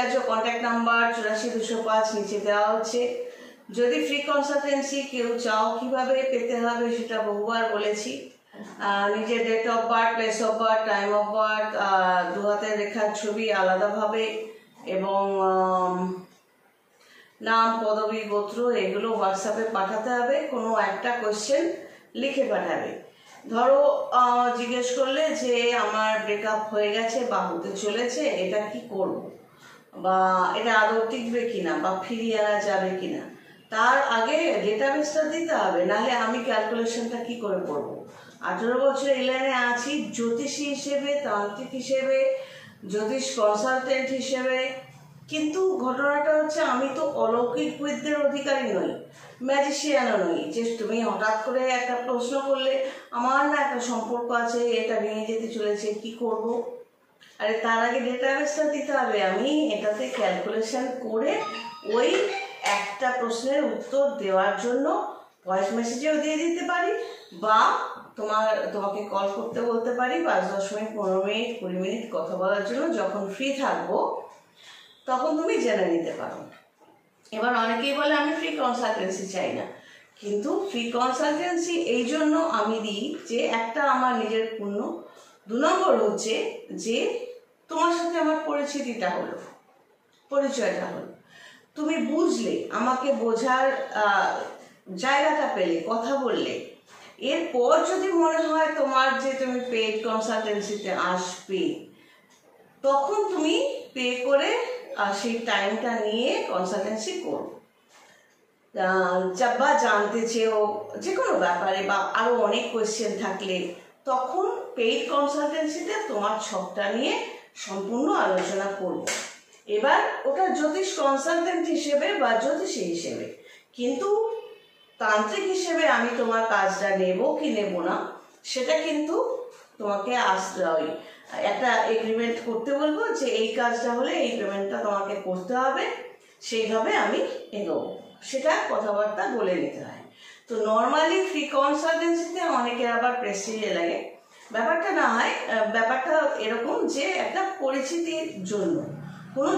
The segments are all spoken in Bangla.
কার্য কন্ট্যাক্ট নাম্বার 84 205 নিচে দেওয়া হচ্ছে। যদি ফ্রি কনসালটেন্সি কেউ চাও কিভাবে পেতে হবে সেটা বহুবার বলেছি। নিজের date of birth, place of birth, time of birth, 2 হাতের রেখার ছবি আলাদাভাবে এবং নাম, পদবী, গোত্র এগুলো হোয়াটসঅ্যাপে পাঠাতে হবে। কোনো একটা কোয়েশ্চেন লিখে পাঠাবে। ধরো জিজ্ঞেস করলে যে আমার ব্রেকআপ হয়ে গেছে বা হতে চলেছে, এটা কি করব, বা এটা আদৌ টিকবে কিনা বা ফিরিয়ে আনা যাবে কিনা, তার আগে ডেটাবেসটা দিতে হবে, নাহলে আমি ক্যালকুলেশনটা কি করে করব। 18 বছর এই লাইনে আছি, জ্যোতিষী হিসেবে, তান্ত্রিক হিসেবে, জ্যোতিষ কনসালটেন্ট হিসেবে। কিন্তু ঘটনাটা হচ্ছে আমি তো অলৌকিক বিদ্যের অধিকারী নই, ম্যাজিশিয়ানও নই যে তুমি হঠাৎ করে একটা প্রশ্ন করলে আমার না একটা সম্পর্ক আছে, এটা ভেঙে যেতে চলেছে, কি করব। আরে তার আগে ডেটাবেসটা দিতে হবে। আমি এটাতে ক্যালকুলেশন করে ওই একটা প্রশ্নের উত্তর দেওয়ার জন্য ভয়েস মেসেজেও দিয়ে দিতে পারি, বা তোমাকে কল করতে বলতে পারি 5-10 মিনিট, 15 মিনিট, 20 মিনিট কথা বলার জন্য। যখন ফ্রি থাকবো তখন তুমি জেনে নিতে পারো। এবার অনেকেই বলে আমি ফ্রি কনসালটেন্সি চাই না, কিন্তু ফ্রি কনসালটেন্সি এই জন্য আমি দিই যে একটা আমার নিজের পুণ্য, 2 নম্বর হচ্ছে যে তোমার সাথে আমার পরিচিতিটা হলো, পরিচয়টা হলো, তুমি বুঝলে, আমাকে বোঝার জায়গাটা পেলে, কথা বললে। এরপর যদি মনে হয় তোমার যে তুমি পেইড কনসালটেন্সিতে আসবে, তখন তুমি পে করে সেই টাইমটা নিয়ে কনসালটেন্সি করো। বা জানতে চেয়েও যে কোনো ব্যাপারে, বা আরও অনেক কোয়েশ্চেন থাকলে, তখন পেইড কনসালটেন্সিতে তোমার ছকটা নিয়ে সম্পূর্ণ আলোচনা করব। এবার ওটা জ্যোতিষ কনসালটেন্ট হিসেবে বা জ্যোতিষী হিসেবে, কিন্তু তান্ত্রিক হিসেবে আমি তোমার কাজটা নেব কি নেব না সেটা কিন্তু তোমাকে ওই একটা এগ্রিমেন্ট করতে বলবো যে এই কাজটা হলে এই পেমেন্টটা তোমাকে করতে হবে, সেইভাবে আমি এগোবো, সেটা কথাবার্তা বলে নিতে হয়। তো নর্মালি ফ্রি কনসালটেন্সিতে অনেকের আবার প্রেস্টিজে লাগে। ব্যাপারটা না হয়, ব্যাপারটা এরকম যে একটা পরিচিতির জন্য। কোনো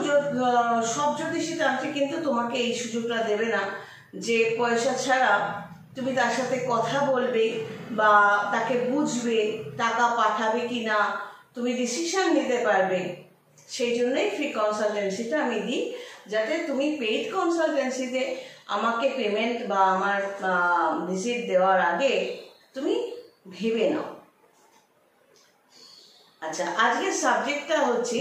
সব জ্যোতিষী তান্ত্রিক কিন্তু তোমাকে এই সুযোগটা দেবে না যে পয়সা ছাড়া তুমি তার সাথে কথা বলবে বা তাকে বুঝবে, টাকা পাঠাবে কি না, তুমি ডিসিশন নিতে পারবে। সেই জন্যই ফ্রি কনসালটেন্সিটা আমি দিই, যাতে তুমি পেইড কনসালটেন্সিতে আমাকে পেমেন্ট বা আমার ভিজিট দেওয়ার আগে তুমি ভেবে নাও। আচ্ছা, আজকের সাবজেক্টটা হচ্ছে